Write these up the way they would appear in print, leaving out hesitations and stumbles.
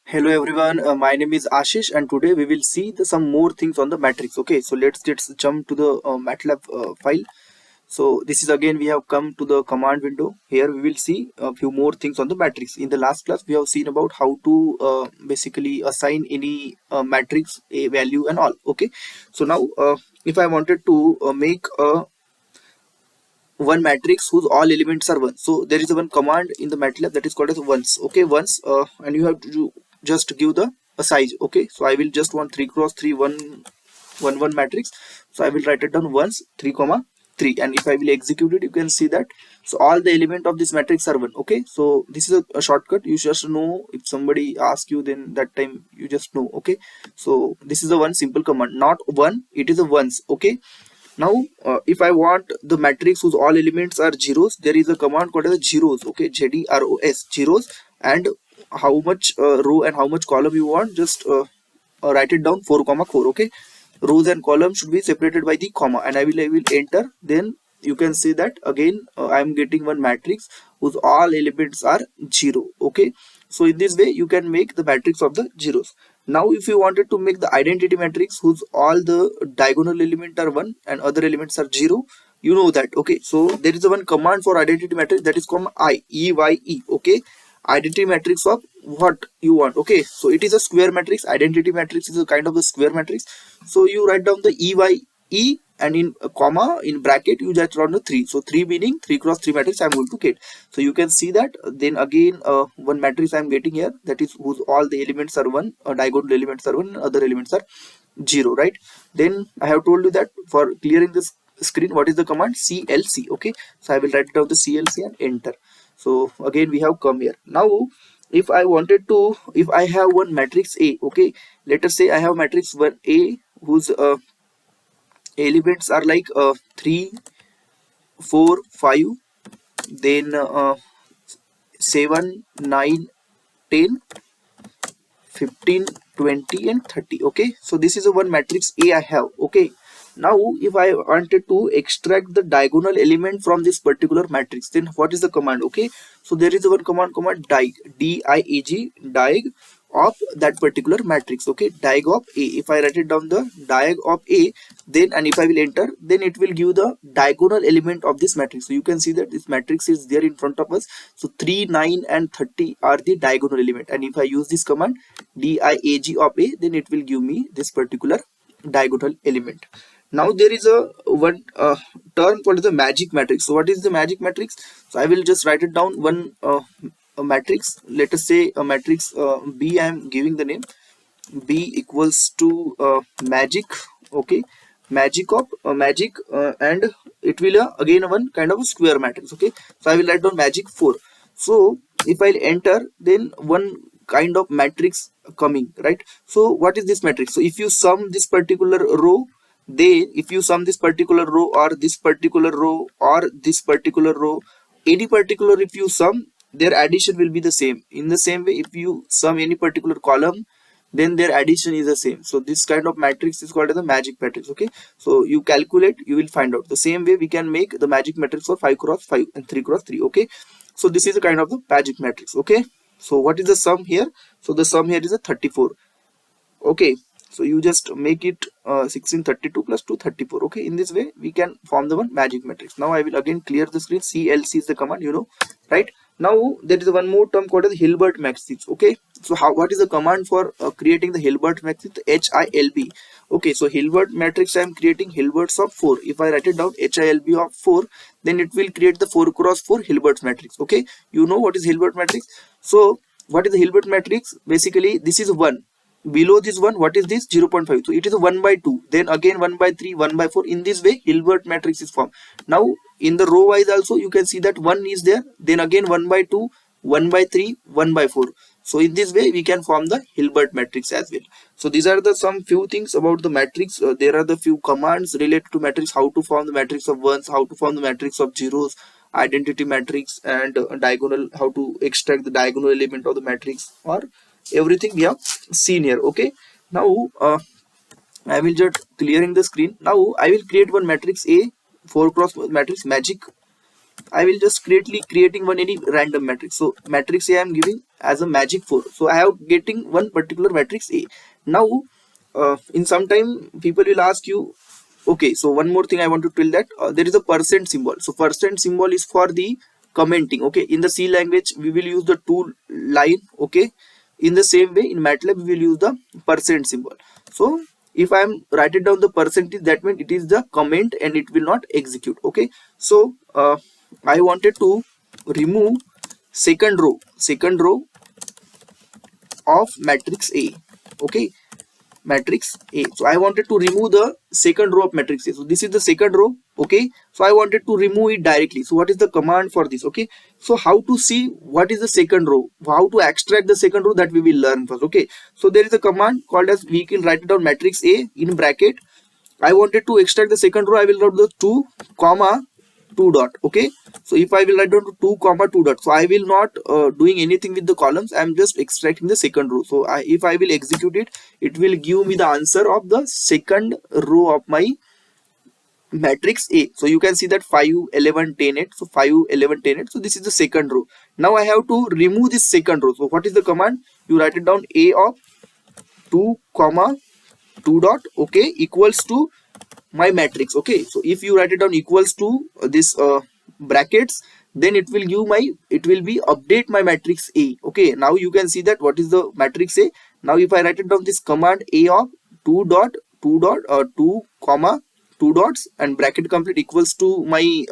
Hello everyone, my name is Ashish and today we will see some more things on the matrix. Okay, so let's jump to the Matlab file. So this is again we have come to the command window. Here we will see a few more things on the matrix. In the last class we have seen about how to basically assign any matrix a value and all. Okay, so now if I wanted to make a one matrix whose all elements are one, so there is a one command in the MATLAB that is called as once. Okay, once, and you have to just give the a size. Okay, so I will just want 3 cross 3 1 matrix, so I will write it down once 3 comma 3, and if I will execute it, you can see that so all the element of this matrix are one. Okay, so this is a shortcut. You just know, if somebody asks you, then that time you just know. Okay, so this is a one simple command, not one, it is a once. Okay, now if I want the matrix whose all elements are zeros, there is a command called as zeros. Okay, ZEROS, zeros, and how much row and how much column you want, just write it down 4 comma 4. Okay, rows and columns should be separated by the comma, and I will enter. Then you can see that again I am getting one matrix whose all elements are 0. Okay, so in this way you can make the matrix of the zeros. Now if you wanted to make the identity matrix whose all the diagonal element are 1 and other elements are 0, you know that. Okay, so there is a one command for identity matrix that is called IEYE. Okay, identity matrix of what you want. Okay, so it is a square matrix. Identity matrix is a kind of a square matrix. So you write down the EYE, and in a comma in bracket you just run the 3. So 3 meaning 3 cross 3 matrix I'm going to get. So you can see that. Then again one matrix I'm getting here, that is whose all the elements are 1, diagonal elements are 1, other elements are 0, right? Then I have told you that for clearing this screen, what is the command? CLC. Okay, so I will write down the CLC and enter. So again we have come here. Now if I wanted to, if I have one matrix A, okay, let us say I have matrix 1 A whose elements are like 3 4 5, then 7 9 10 15 20 and 30. Okay, so this is a one matrix A I have. Okay, now if I wanted to extract the diagonal element from this particular matrix, then what is the command? Okay, so there is a one command diag, DIAG, diag of that particular matrix. Okay, diag of A. If I write it down, the diag of A, then and if I will enter, then it will give the diagonal element of this matrix. So you can see that this matrix is there in front of us. So 3 9 and 30 are the diagonal element, and if I use this command diag of A, then it will give me this particular diagonal element. Now there is a one term called the magic matrix. So what is the magic matrix? So I will just write it down, one a matrix. Let us say a matrix B. I am giving the name B equals to magic. Okay, magic of magic, and it will again one kind of a square matrix. Okay, so I will write down magic 4. So if I enter, then one kind of matrix coming, right? So what is this matrix? So if you sum this particular row, then if you sum this particular row or this particular row or this particular row, any particular, if you sum, their addition will be the same. In the same way, if you sum any particular column, then their addition is the same. So this kind of matrix is called as the magic matrix. Okay, so you calculate, you will find out. The same way we can make the magic matrix for 5 cross 5 and 3 cross 3. Okay, so this is a kind of the magic matrix. Okay, so what is the sum here? So the sum here is a 34. Okay, so you just make it 1632 plus 234. Okay, in this way we can form the one magic matrix. Now I will again clear the screen. CLC is the command, you know, right? Now there is one more term called as Hilbert matrix. Okay, so what is the command for creating the Hilbert matrix? HILB. Okay, so Hilbert matrix I am creating Hilberts of 4. If I write it down HILB of 4, then it will create the 4 cross 4 Hilbert matrix. Okay, you know what is Hilbert matrix? So what is the Hilbert matrix? Basically this is 1. Below this one, what is this? 0.5. So it is a 1 by 2, then again 1 by 3, 1 by 4. In this way Hilbert matrix is formed. Now in the row wise also you can see that 1 is there, then again 1 by 2, 1 by 3, 1 by 4. So in this way we can form the Hilbert matrix as well. So these are the some few things about the matrix. There are the few commands related to matrix: how to form the matrix of ones, how to form the matrix of zeros, identity matrix, and diagonal, how to extract the diagonal element of the matrix, or everything we have seen here. Okay, now I will just clearing the screen. Now I will create one matrix A, 4 cross matrix magic. I will just creating one any random matrix. So matrix A I am giving as a magic 4. So I have getting one particular matrix A. Now in some time people will ask you, okay, so one more thing I want to tell that there is a percent symbol. So percent symbol is for the commenting. Okay, in the C language we will use the two line. Okay, in the same way in Matlab we will use the percent symbol. So if I am writing down the percentage, that means it is the comment and it will not execute. Okay, so I wanted to remove second row of matrix A. Okay, matrix A. So I wanted to remove the second row of matrix A. So this is the second row. Okay, so I wanted to remove it directly. So what is the command for this? Okay, so how to see what is the second row, how to extract the second row, that we will learn first. Okay, so there is a command called as, we can write it down matrix A in bracket. I wanted to extract the second row. I will write the 2 comma 2 dot. Okay, so if I will write down to 2 comma 2 dot, so I will not doing anything with the columns. I am just extracting the second row. So if I will execute it, it will give me the answer of the second row of my matrix A. So you can see that 5 11 10 8. So 5 11 10 8. So this is the second row. Now I have to remove this second row. So what is the command? You write it down, A of 2 comma 2 dot, okay, equals to my matrix. Okay, so if you write it down equals to this brackets, then it will give my, it will be update my matrix A. Okay, now you can see that what is the matrix A. Now if I write it down this command, A of 2 dot 2 dot 2 comma 2 dots and bracket complete equals to my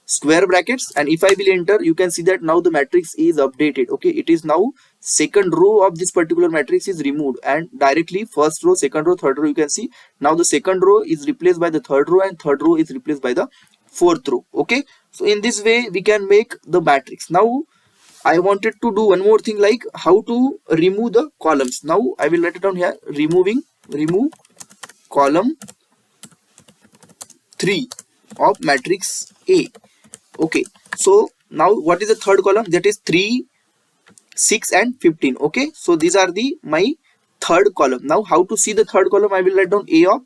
square brackets, and if I will enter, you can see that now the matrix is updated. Okay, it is now second row of this particular matrix is removed, and directly first row, second row, third row, you can see now the second row is replaced by the third row and third row is replaced by the fourth row. Okay, so in this way we can make the matrix. Now I wanted to do one more thing, like how to remove the columns. Now I will write it down here, remove column 3 of matrix A. Okay, so now what is the third column? That is 3 6 and 15. Okay, so these are the my third column. Now how to see the third column? I will write down A of,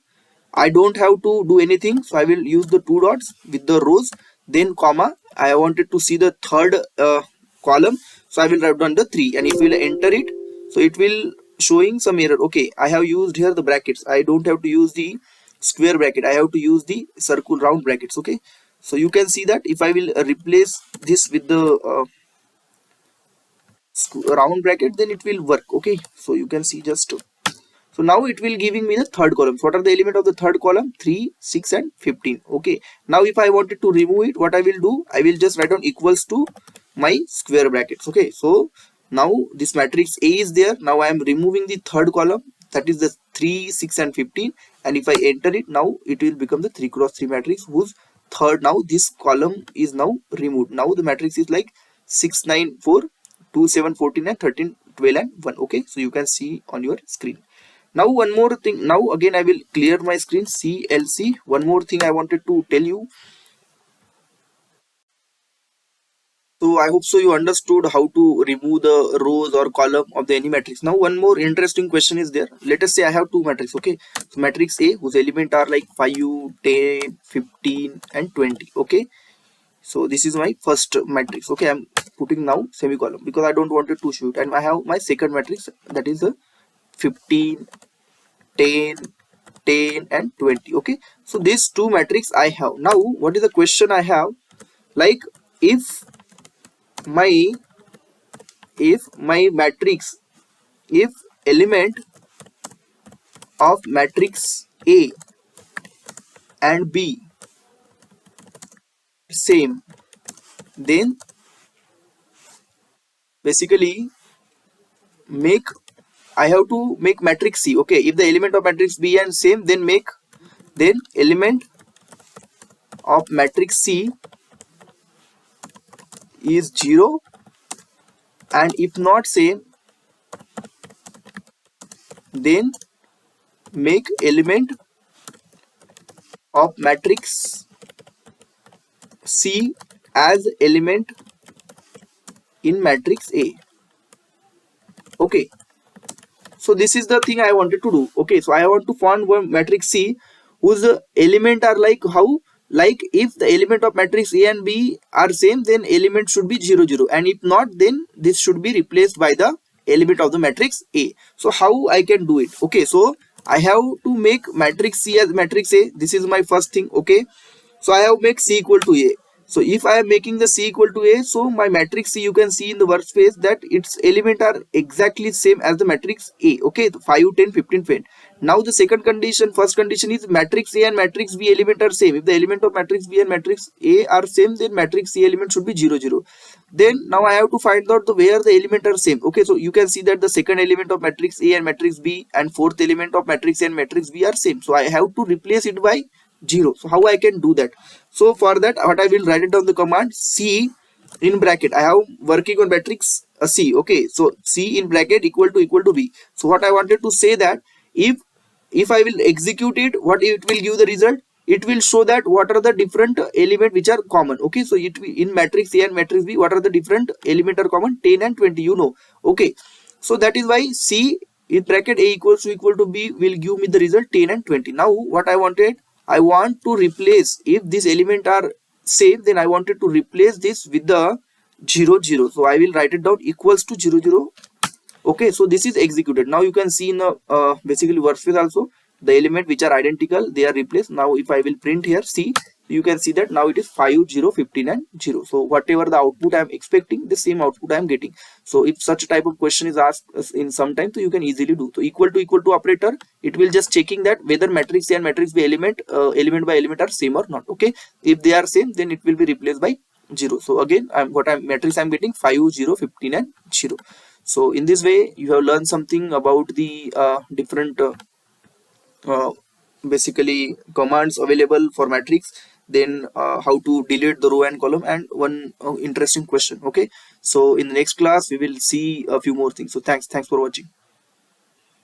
I don't have to do anything, so I will use the 2 dots with the rows, then comma, I wanted to see the third column, so I will write down the 3, and if you will enter it, so it will showing some error. Okay, I have used here the brackets, I don't have to use the square bracket, I have to use the circle round brackets. Okay, so you can see that if I will replace this with the round bracket, then it will work. Okay, so you can see just, so now it will giving me the third column. So what are the element of the third column? 3 6 and 15. Okay, now if I wanted to remove it, what I will do, I will just write down equals to my square brackets. Okay, so now this matrix A is there. Now I am removing the third column, that is the 3 6 and 15, and if I enter it, now it will become the 3 cross 3 matrix whose third, now this column is now removed. Now the matrix is like 6 9 4 2 7 14 and 13 12 and 1. Okay, so you can see on your screen. Now one more thing, now again I will clear my screen, CLC. One more thing I wanted to tell you. So I hope so you understood how to remove the rows or column of the any matrix. Now one more interesting question is there. Let us say I have two matrices. Okay, so matrix A whose element are like 5 10 15 and 20. Okay, so this is my first matrix. Okay, I'm putting now semicolon because I don't want it to shoot, and I have my second matrix, that is a 15 10 10 and 20. Okay, so these two matrix I have. Now what is the question I have, like if my matrix, if element of matrix A and B same, then basically make, I have to make matrix C. Okay, if the element of matrix B and same, then make, then element of matrix C is 0, and if not same, then make element of matrix C as element in matrix A. Okay, so this is the thing I wanted to do. Okay, so I want to find one matrix C whose element are like how like if the element of matrix A and B are same, then element should be 0 0, and if not, then this should be replaced by the element of the matrix A. So how I can do it? Okay, so I have to make matrix C as matrix A. This is my first thing. Okay, so I have make C equal to A. So if I am making the C equal to A, so my matrix C, you can see in the workspace that its element are exactly same as the matrix A. Okay, 5, 10, 15, 20. Now the second condition, first condition is matrix A and matrix B element are same. If the element of matrix B and matrix A are same, then matrix C element should be 0 0. Then now I have to find out the where the element are same. Okay, so you can see that the second element of matrix A and matrix B and fourth element of matrix A and matrix B are same. So I have to replace it by 0. So how I can do that? So for that, what I will write it down the command C in bracket. I have working on matrix C. Okay, so C in bracket equal to B. So what I wanted to say that if I will execute it, what it will give the result? It will show that what are the different element which are common. Okay, so in matrix A and matrix B, what are the different element are common? 10 and 20, you know. Okay, so that is why C in bracket A equal to B will give me the result 10 and 20. Now what I wanted, I want to replace, if this element are same, then I wanted to replace this with the 0 0. So I will write it down equals to 0 0. Okay, so this is executed. Now you can see in the basically workspace also the element which are identical, they are replaced. Now if I will print here, see, you can see that now it is 5 0 15 and 0. So whatever the output I am expecting, the same output I am getting. So if such type of question is asked in some time, so you can easily do. So equal to operator, it will just checking that whether matrix A and matrix B element element by element are same or not. Okay, if they are same, then it will be replaced by 0. So again, matrix I'm getting 5 0 15 and 0. So in this way you have learned something about the different uh, basically commands available for matrix, then how to delete the row and column, and one interesting question. Okay, so in the next class we will see a few more things. So thanks for watching.